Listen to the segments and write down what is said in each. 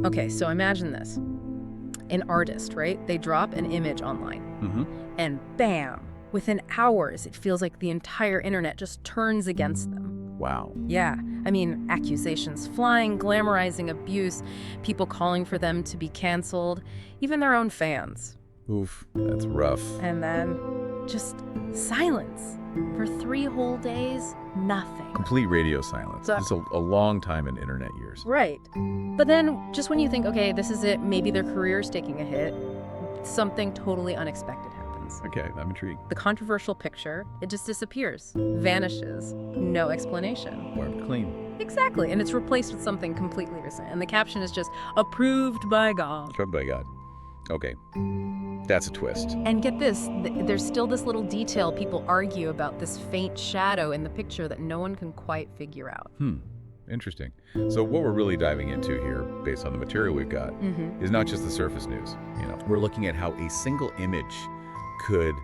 Okay, so imagine this. An artist, right? They drop an image online, and bam, within hours, it feels like the entire internet just turns against them. Wow. Yeah, I mean, accusations flying, glamorizing abuse, people calling for them to be canceled, even their own fans. Oof, that's rough. And then just silence. For 3 whole days, nothing. Complete radio silence. So- It's a long time in internet years. Right. But then, just when you think, okay, this is it, maybe their career's taking a hit, something totally unexpected happens. Okay, I'm intrigued. The controversial picture, it just disappears, vanishes, no explanation. Wiped clean. Exactly, and it's replaced with something completely recent. And the caption is just, approved by God. Oh my God. Okay, that's a twist. And get this, there's still this little detail people argue about, this faint shadow in the picture that no one can quite figure out. Interesting. So what we're really diving into here, based on the material we've got, is not just the surface news. You know, we're looking at how a single image could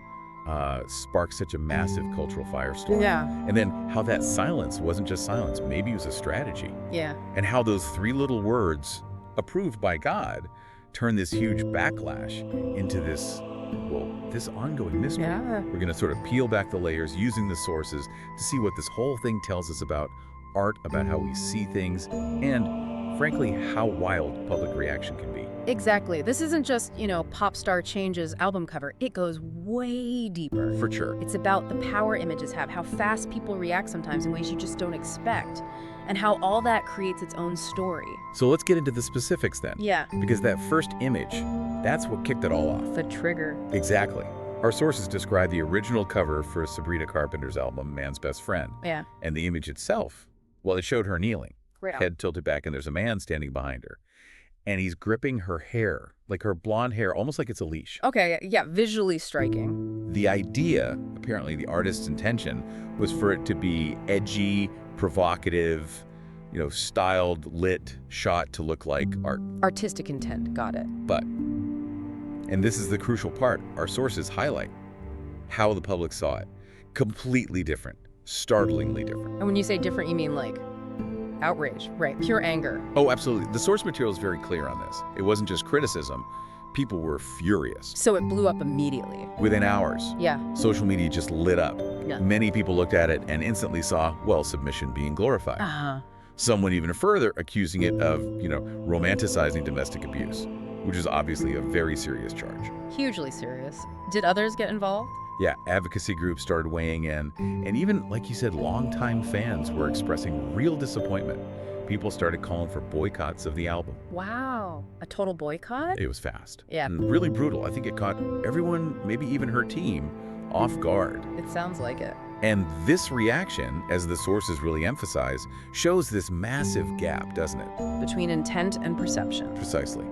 spark such a massive cultural firestorm. Yeah. And then how that silence wasn't just silence, maybe it was a strategy. Yeah. And how those 3 little words, approved by God, turn this huge backlash into this, well, this ongoing mystery. Yeah. We're going to sort of peel back the layers using the sources to see what this whole thing tells us about art, about how we see things, and frankly, how wild public reaction can be. Exactly. This isn't just, pop star changes album cover. It goes way deeper. For sure. It's about the power images have, how fast people react sometimes in ways you just don't expect, and how all that creates its own story. So let's get into the specifics then. Yeah. Because that first image, that's what kicked it all off. The trigger. Exactly. Our sources describe the original cover for Sabrina Carpenter's album, Man's Best Friend. Yeah. And the image itself, well, it showed her kneeling, Right. head tilted back, and there's a man standing behind her. And he's gripping her hair, like her blonde hair, almost like it's a leash. Okay, yeah, visually striking. The idea, apparently the artist's intention, was for it to be edgy, provocative, styled, lit, shot to look like art. Artistic intent, got it. But, and this is the crucial part, our sources highlight how the public saw it. Completely different, startlingly different. And when you say different, you mean like outrage, right? Pure anger. Oh, absolutely. The source material is very clear on this. It wasn't just criticism. People were furious. So it blew up immediately. Within hours, Yeah. social media just lit up. Yeah. Many people looked at it and instantly saw, well, submission being glorified. Uh-huh. Some went even further, accusing it of, romanticizing domestic abuse, which is obviously a very serious charge. Hugely serious. Did others get involved? Yeah, advocacy groups started weighing in, and even, like you said, longtime fans were expressing real disappointment. People started calling for boycotts of the album. Wow. A total boycott? It was fast. Yeah. And really brutal. I think it caught everyone, maybe even her team, off guard. It sounds like it. And this reaction, as the sources really emphasize, shows this massive gap, doesn't it? Between intent and perception. Precisely.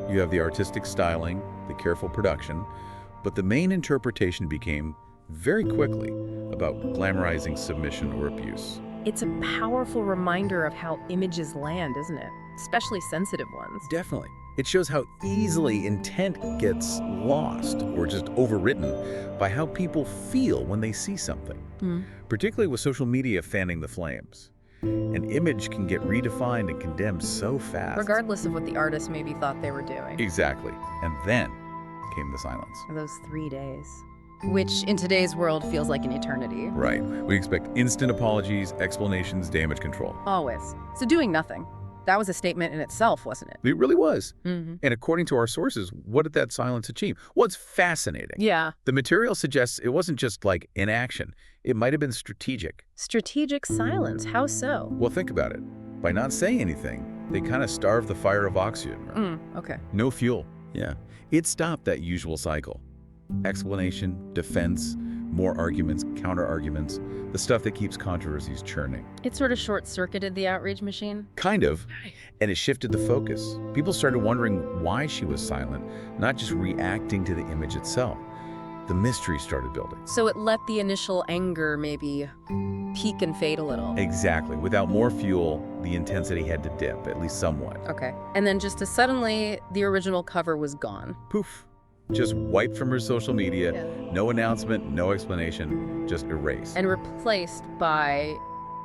You have the artistic styling, the careful production, but the main interpretation became, very quickly, about glamorizing submission or abuse. It's a powerful reminder of how images land, isn't it? Especially sensitive ones. Definitely. It shows how easily intent gets lost or just overwritten by how people feel when they see something, particularly with social media fanning the flames. An image can get redefined and condemned so fast. Regardless of what the artist maybe thought they were doing. Exactly. And then came the silence. Those 3 days. Which in today's world feels like an eternity. Right. We expect instant apologies, explanations, damage control. Always. So doing nothing. That was a statement in itself, wasn't it? It really was. Mm-hmm. And according to our sources, what did that silence achieve? Well, it's fascinating. Yeah. The material suggests it wasn't just like inaction. It might have been strategic. Strategic silence. How so? Well, think about it. By not saying anything, they kind of starved the fire of oxygen. Right? Okay. No fuel. Yeah. It stopped that usual cycle. Explanation, defense, more arguments, counter-arguments, the stuff that keeps controversies churning. It sort of short-circuited the outrage machine. Kind of. And it shifted the focus. People started wondering why she was silent, not just reacting to the image itself. The mystery started building. So it let the initial anger maybe peak and fade a little. Exactly. Without more fuel, the intensity had to dip, at least somewhat. Okay. And then just as suddenly, the original cover was gone. Poof. Just wiped from her social media. Yeah. No announcement, no explanation, just erased. And replaced by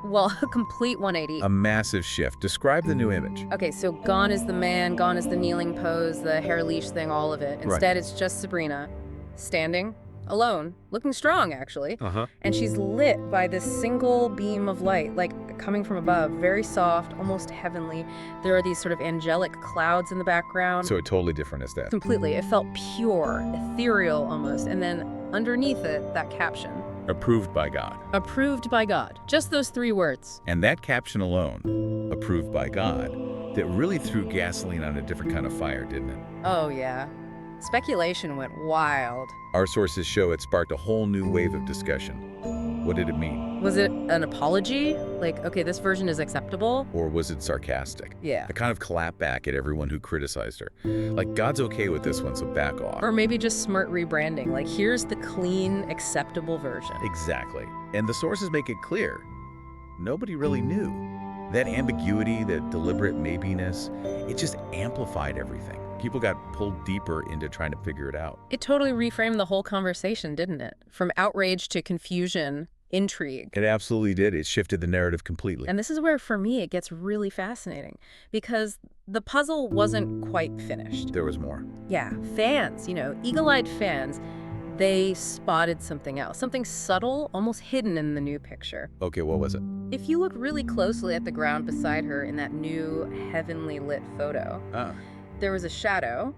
Well, a complete 180. A massive shift. Describe the new image. Okay, so gone is the man, gone is the kneeling pose, the hair leash thing, all of it. Instead, It's just Sabrina, standing, alone, looking strong, actually. And she's lit by this single beam of light, like coming from above, very soft, almost heavenly. There are these sort of angelic clouds in the background. So a totally different aesthetic. Completely. It felt pure, ethereal almost. And then underneath it, that caption. Approved by God. Approved by God. Just those 3 words. And that caption alone, approved by God, that really threw gasoline on a different kind of fire, didn't it? Oh, yeah. Speculation went wild. Our sources show it sparked a whole new wave of discussion. What did it mean? Was it an apology? Like, okay, this version is acceptable? Or was it sarcastic? Yeah. A kind of clap back at everyone who criticized her. Like, God's okay with this one, so back off. Or maybe just smart rebranding. Like, here's the clean, acceptable version. Exactly. And the sources make it clear. Nobody really knew. That ambiguity, that deliberate maybiness, it just amplified everything. People got pulled deeper into trying to figure it out. It totally reframed the whole conversation, didn't it? From outrage to confusion, intrigue. It absolutely did. It shifted the narrative completely. And this is where, for me, it gets really fascinating. Because the puzzle wasn't quite finished. There was more. Yeah, fans, eagle-eyed fans, they spotted something else. Something subtle, almost hidden in the new picture. Okay, what was it? If you look really closely at the ground beside her in that new, heavenly lit photo, there was a shadow,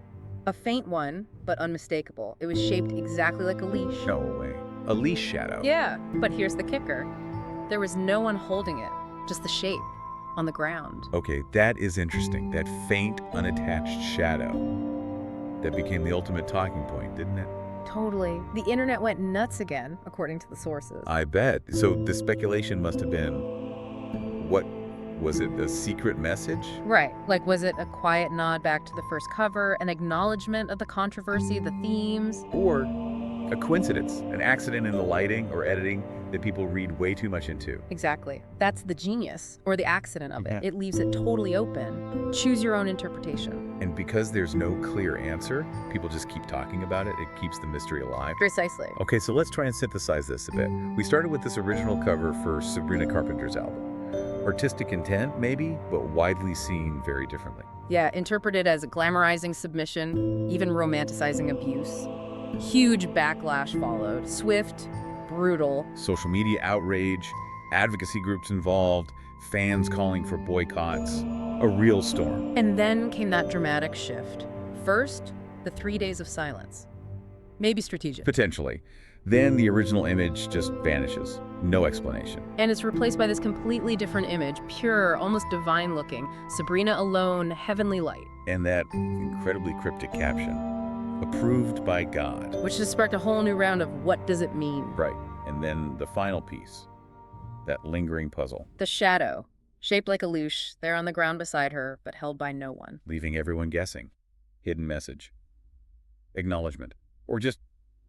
a faint one, but unmistakable. It was shaped exactly like a leash. No way. A leash shadow? Yeah, but here's the kicker. There was no one holding it, just the shape on the ground. Okay, that is interesting. That faint, unattached shadow. That became the ultimate talking point, didn't it? Totally. The internet went nuts again, according to the sources. I bet. So the speculation must have been, what was it, a secret message? Right. Like, was it a quiet nod back to the first cover, an acknowledgement of the controversy, the themes? Or a coincidence, an accident in the lighting or editing that people read way too much into? Exactly. That's the genius, or the accident of it. It leaves it totally open. Choose your own interpretation. And because there's no clear answer, people just keep talking about it. It keeps the mystery alive. Precisely. Okay, so let's try and synthesize this a bit. We started with this original cover for Sabrina Carpenter's album. Artistic intent, maybe, but widely seen very differently. Yeah, interpreted as glamorizing submission, even romanticizing abuse. Huge backlash followed. Swift, brutal. Social media outrage, advocacy groups involved, fans calling for boycotts. A real storm. And then came that dramatic shift. First, the 3 days of silence. Maybe strategic. Potentially. Then the original image just vanishes. No explanation. And it's replaced by this completely different image, pure, almost divine looking. Sabrina alone, heavenly light. And that incredibly cryptic caption, approved by God. Which has sparked a whole new round of what does it mean? Right. And then the final piece, that lingering puzzle. The shadow, shaped like a leash, there on the ground beside her, but held by no one. Leaving everyone guessing. Hidden message. Acknowledgement. Or just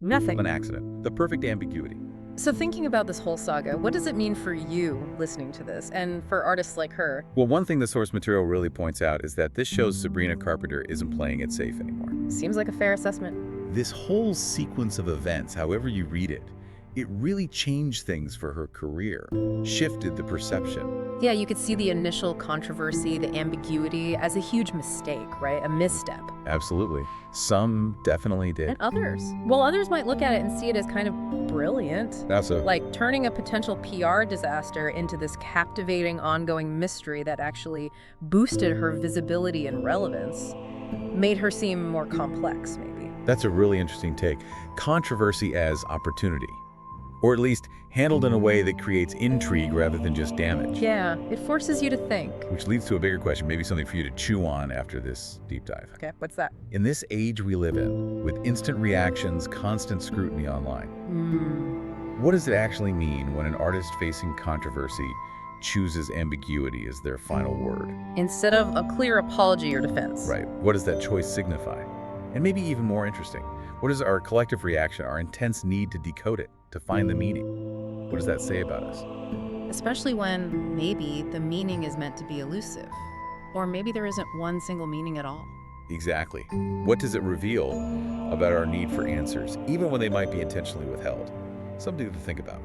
nothing. An accident. The perfect ambiguity. So thinking about this whole saga, what does it mean for you listening to this, and for artists like her? Well, one thing the source material really points out is that this shows Sabrina Carpenter isn't playing it safe anymore. Seems like a fair assessment. This whole sequence of events, however you read it, it really changed things for her career, shifted the perception. Yeah, you could see the initial controversy, the ambiguity, as a huge mistake, right? A misstep. Absolutely. Some definitely did. And others. Well, others might look at it and see it as kind of brilliant. Like turning a potential PR disaster into this captivating, ongoing mystery that actually boosted her visibility and relevance, made her seem more complex, maybe. That's a really interesting take. Controversy as opportunity. Or at least handled in a way that creates intrigue rather than just damage. Yeah, it forces you to think. Which leads to a bigger question, maybe something for you to chew on after this deep dive. Okay, what's that? In this age we live in, with instant reactions, constant scrutiny online, what does it actually mean when an artist facing controversy chooses ambiguity as their final word? Instead of a clear apology or defense. Right. What does that choice signify? And maybe even more interesting, what is our collective reaction, our intense need to decode it, to find the meaning? What does that say about us? Especially when maybe the meaning is meant to be elusive. Or maybe there isn't one single meaning at all. Exactly. What does it reveal about our need for answers, even when they might be intentionally withheld? Something to think about.